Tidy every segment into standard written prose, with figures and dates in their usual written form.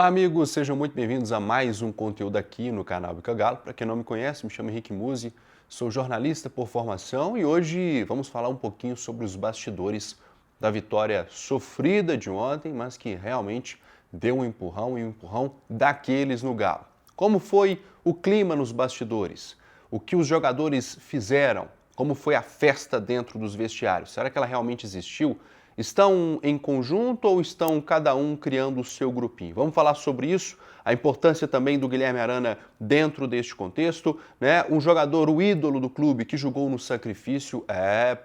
Olá, amigos, sejam muito bem-vindos a mais um conteúdo aqui no canal Bica Galo. Para quem não me conhece, me chamo Henrique Musi, sou jornalista por formação e hoje vamos falar um pouquinho sobre os bastidores da vitória sofrida de ontem, mas que realmente deu um empurrão e um empurrão daqueles no Galo. Como foi o clima nos bastidores? O que os jogadores fizeram? Como foi a festa dentro dos vestiários? Será que ela realmente existiu? Estão em conjunto ou estão cada um criando o seu grupinho? Vamos falar sobre isso, a importância também do Guilherme Arana dentro deste contexto, né? Um jogador, o ídolo do clube que jogou no sacrifício,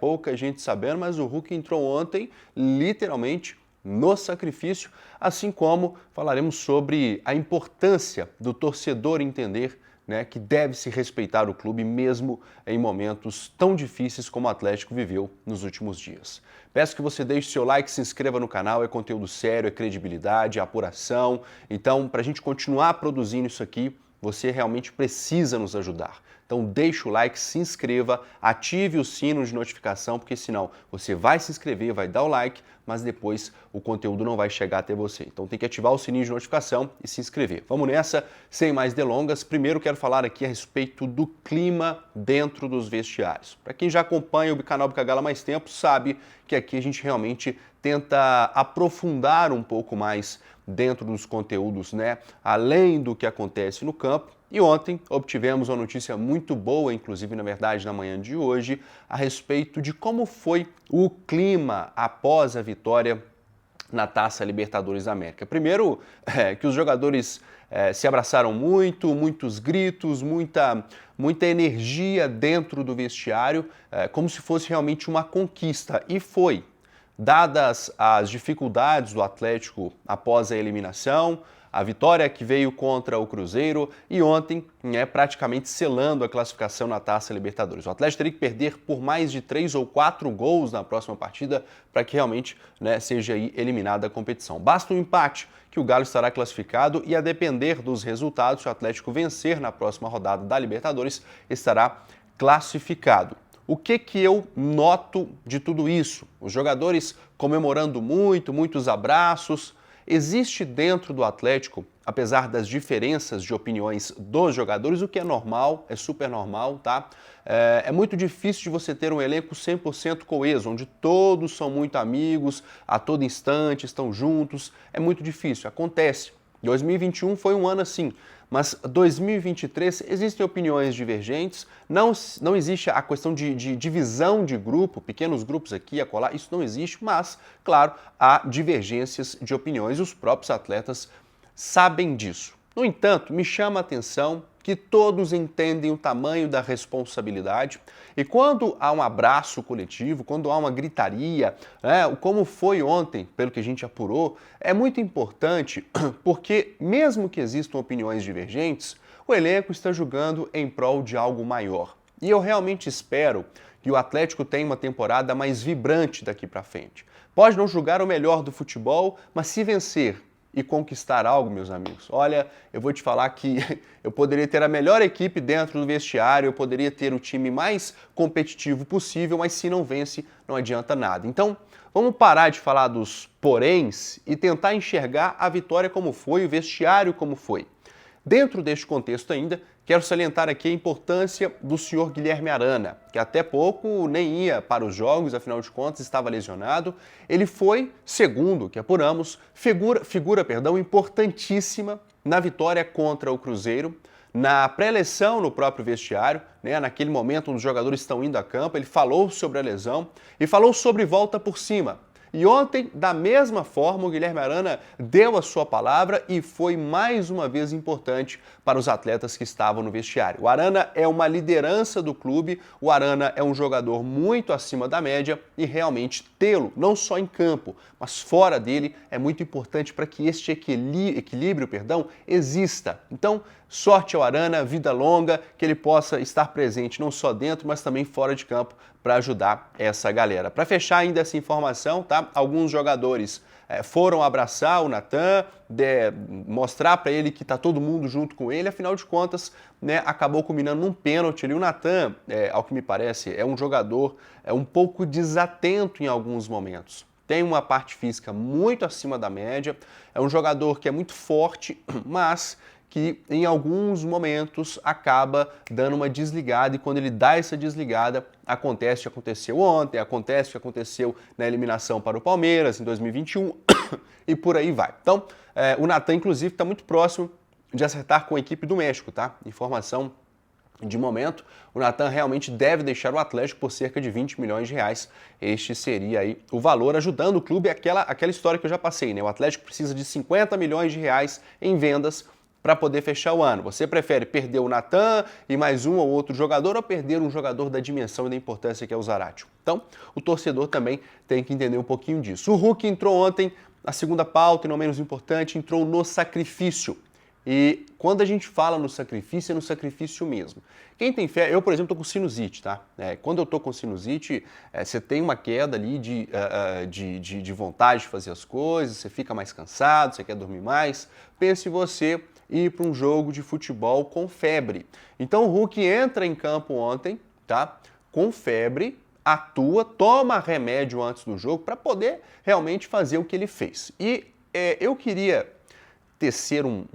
pouca gente sabendo, mas o Hulk entrou ontem literalmente no sacrifício, assim como falaremos sobre a importância do torcedor entender, né, que deve se respeitar o clube mesmo em momentos tão difíceis como o Atlético viveu nos últimos dias. Peço que você deixe seu like, se inscreva no canal, é conteúdo sério, é credibilidade, é apuração. Então, para a gente continuar produzindo isso aqui, você realmente precisa nos ajudar. Então deixa o like, se inscreva, ative o sino de notificação, porque senão você vai se inscrever, vai dar o like, mas depois o conteúdo não vai chegar até você. Então tem que ativar o sininho de notificação e se inscrever. Vamos nessa, sem mais delongas. Primeiro quero falar aqui a respeito do clima dentro dos vestiários. Para quem já acompanha o canal Bica Galo há mais tempo, sabe que aqui a gente realmente tenta aprofundar um pouco mais dentro dos conteúdos, né? Além do que acontece no campo. E ontem obtivemos uma notícia muito boa, inclusive, na verdade, na manhã de hoje, a respeito de como foi o clima após a vitória na Taça Libertadores da América. Primeiro, que os jogadores se abraçaram muito, muitos gritos, muita energia dentro do vestiário, como se fosse realmente uma conquista. E foi. Dadas as dificuldades do Atlético após a eliminação, a vitória que veio contra o Cruzeiro e ontem, praticamente selando a classificação na Taça Libertadores. O Atlético teria que perder por mais de 3 ou 4 gols na próxima partida para que realmente, seja aí eliminada a competição. Basta um empate que o Galo estará classificado e, a depender dos resultados, se o Atlético vencer na próxima rodada da Libertadores, estará classificado. O que eu noto de tudo isso? Os jogadores comemorando muito, muitos abraços. Existe dentro do Atlético, apesar das diferenças de opiniões dos jogadores, o que é normal, é super normal, tá? É muito difícil de você ter um elenco 100% coeso, onde todos são muito amigos, a todo instante estão juntos. É muito difícil, acontece. 2021 foi um ano assim, mas 2023 existem opiniões divergentes, não existe a questão de divisão de grupo, pequenos grupos aqui, acolá, isso não existe, mas, claro, há divergências de opiniões e os próprios atletas sabem disso. No entanto, me chama a atenção que todos entendem o tamanho da responsabilidade e quando há um abraço coletivo, quando há uma gritaria, como foi ontem, pelo que a gente apurou, é muito importante porque mesmo que existam opiniões divergentes, o elenco está jogando em prol de algo maior. E eu realmente espero que o Atlético tenha uma temporada mais vibrante daqui para frente. Pode não jogar o melhor do futebol, mas se vencer e conquistar algo, meus amigos. Olha, eu vou te falar que eu poderia ter a melhor equipe dentro do vestiário, eu poderia ter o time mais competitivo possível, mas se não vence, não adianta nada. Então, vamos parar de falar dos poréns e tentar enxergar a vitória como foi, o vestiário como foi. Dentro deste contexto ainda, quero salientar aqui a importância do senhor Guilherme Arana, que até pouco nem ia para os jogos, afinal de contas estava lesionado. Ele foi, segundo o que apuramos, figura importantíssima na vitória contra o Cruzeiro, na pré-lesão no próprio vestiário, naquele momento onde os jogadores estão indo a campo, ele falou sobre a lesão e falou sobre volta por cima. E ontem, da mesma forma, o Guilherme Arana deu a sua palavra e foi mais uma vez importante para os atletas que estavam no vestiário. O Arana é uma liderança do clube, o Arana é um jogador muito acima da média e realmente tê-lo, não só em campo, mas fora dele, é muito importante para que este equilíbrio, exista. Então, sorte ao Arana, vida longa, que ele possa estar presente não só dentro, mas também fora de campo para ajudar essa galera. Para fechar ainda essa informação, tá? Alguns jogadores foram abraçar o Natan, mostrar para ele que está todo mundo junto com ele, afinal de contas, acabou culminando num pênalti ali. O Natan, ao que me parece, é um jogador um pouco desatento em alguns momentos. tem uma parte física muito acima da média, é um jogador que é muito forte, mas que em alguns momentos acaba dando uma desligada, e quando ele dá essa desligada, acontece o que aconteceu ontem, acontece o que aconteceu na eliminação para o Palmeiras em 2021 e por aí vai. Então, o Natan, inclusive, está muito próximo de acertar com a equipe do México, tá? Informação de momento, o Natan realmente deve deixar o Atlético por cerca de 20 milhões de reais. Este seria aí o valor, ajudando o clube, aquela história que eu já passei, né? O Atlético precisa de 50 milhões de reais em vendas para poder fechar o ano. Você prefere perder o Natan e mais um ou outro jogador, ou perder um jogador da dimensão e da importância que é o Zaratio? Então, o torcedor também tem que entender um pouquinho disso. O Hulk entrou ontem, a segunda pauta, e não menos importante, entrou no sacrifício. E quando a gente fala no sacrifício, é no sacrifício mesmo. Quem tem fé, eu, por exemplo, estou com sinusite, tá? Quando eu estou com sinusite, você tem uma queda ali de vontade de fazer as coisas, você fica mais cansado, você quer dormir mais. Pense você ir para um jogo de futebol com febre. Então o Hulk entra em campo ontem, tá? Com febre, atua, toma remédio antes do jogo para poder realmente fazer o que ele fez. E eu queria tecer um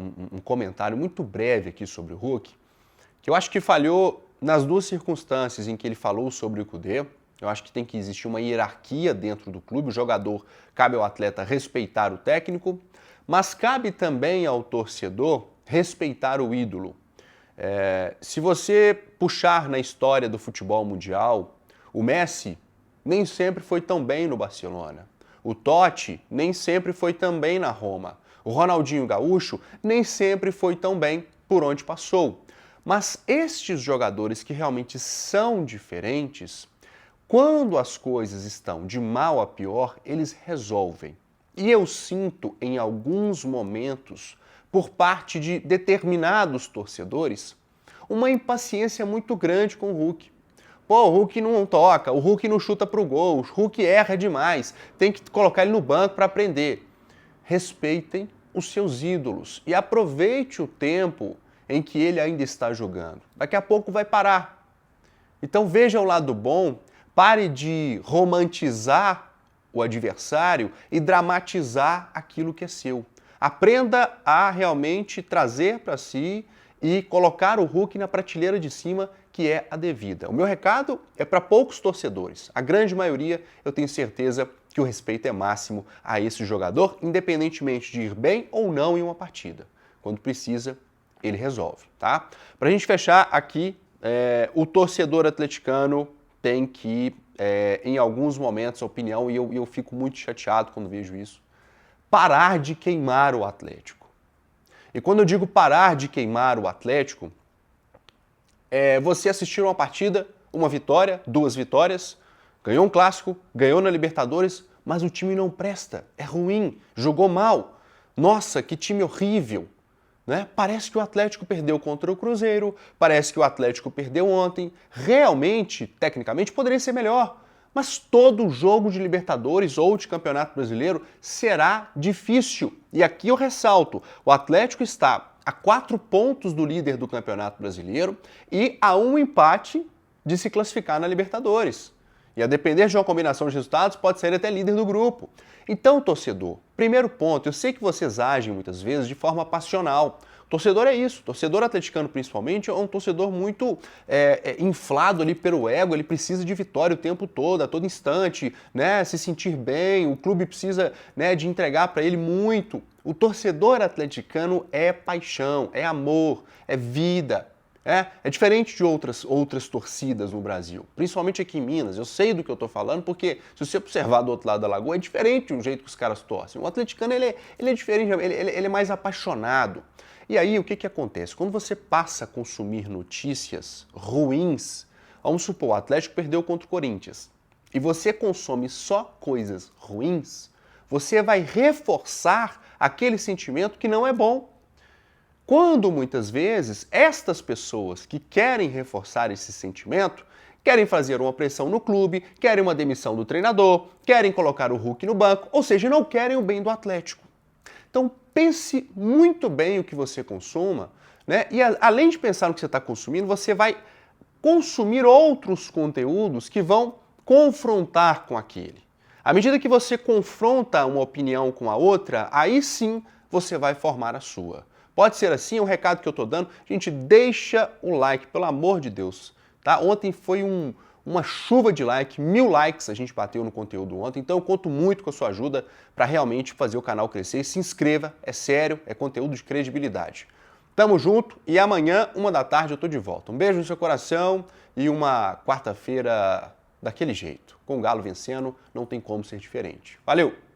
comentário muito breve aqui sobre o Hulk, que eu acho que falhou nas duas circunstâncias em que ele falou sobre o Kudê. Eu acho que tem que existir uma hierarquia dentro do clube, o jogador, cabe ao atleta respeitar o técnico, mas cabe também ao torcedor respeitar o ídolo. Se você puxar na história do futebol mundial, o Messi nem sempre foi tão bem no Barcelona. O Totti nem sempre foi tão bem na Roma. O Ronaldinho Gaúcho nem sempre foi tão bem por onde passou. Mas estes jogadores que realmente são diferentes, quando as coisas estão de mal a pior, eles resolvem. E eu sinto em alguns momentos, por parte de determinados torcedores, uma impaciência muito grande com o Hulk. Pô, o Hulk não toca, o Hulk não chuta pro gol, o Hulk erra demais, tem que colocar ele no banco para aprender. Respeitem os seus ídolos e aproveite o tempo em que ele ainda está jogando. Daqui a pouco vai parar. Então veja o lado bom, pare de romantizar o adversário e dramatizar aquilo que é seu. Aprenda a realmente trazer para si e colocar o Hulk na prateleira de cima, que é a devida. O meu recado é para poucos torcedores. A grande maioria, eu tenho certeza que o respeito é máximo a esse jogador, independentemente de ir bem ou não em uma partida. Quando precisa, ele resolve, tá? Para a gente fechar aqui, o torcedor atleticano tem que, em alguns momentos, a opinião, e eu fico muito chateado quando vejo isso, parar de queimar o Atlético. E quando eu digo parar de queimar o Atlético, você assistir uma partida, uma vitória, duas vitórias, ganhou um clássico, ganhou na Libertadores, mas o time não presta, é ruim, jogou mal. Nossa, que time horrível. Né? Parece que o Atlético perdeu contra o Cruzeiro, parece que o Atlético perdeu ontem. Realmente, tecnicamente, poderia ser melhor. Mas todo jogo de Libertadores ou de Campeonato Brasileiro será difícil. E aqui eu ressalto, o Atlético está a 4 pontos do líder do Campeonato Brasileiro e a um empate de se classificar na Libertadores. E a depender de uma combinação de resultados, pode ser até líder do grupo. Então, torcedor, primeiro ponto, eu sei que vocês agem muitas vezes de forma passional. Torcedor é isso, torcedor atleticano principalmente é um torcedor muito inflado ali pelo ego, ele precisa de vitória o tempo todo, a todo instante, né, se sentir bem, o clube precisa, né, de entregar para ele muito. O torcedor atleticano é paixão, é amor, é vida. É diferente de outras torcidas no Brasil, principalmente aqui em Minas. Eu sei do que eu estou falando, porque se você observar do outro lado da lagoa, é diferente o jeito que os caras torcem. O atleticano ele é diferente, ele é mais apaixonado. E aí o que acontece? Quando você passa a consumir notícias ruins, vamos supor, o Atlético perdeu contra o Corinthians, e você consome só coisas ruins, você vai reforçar aquele sentimento que não é bom. Quando, muitas vezes, estas pessoas que querem reforçar esse sentimento, querem fazer uma pressão no clube, querem uma demissão do treinador, querem colocar o Hulk no banco, ou seja, não querem o bem do Atlético. Então, pense muito bem o que você consuma, né? E além de pensar no que você está consumindo, você vai consumir outros conteúdos que vão confrontar com aquele. À medida que você confronta uma opinião com a outra, aí sim você vai formar a sua. Pode ser assim, é um recado que eu estou dando. Gente, deixa o like, pelo amor de Deus. Tá? Ontem foi uma chuva de like, 1000 likes a gente bateu no conteúdo ontem, então eu conto muito com a sua ajuda para realmente fazer o canal crescer. Se inscreva, é sério, é conteúdo de credibilidade. Tamo junto e amanhã, 1 da tarde, eu tô de volta. Um beijo no seu coração e uma quarta-feira daquele jeito. Com o Galo vencendo, não tem como ser diferente. Valeu!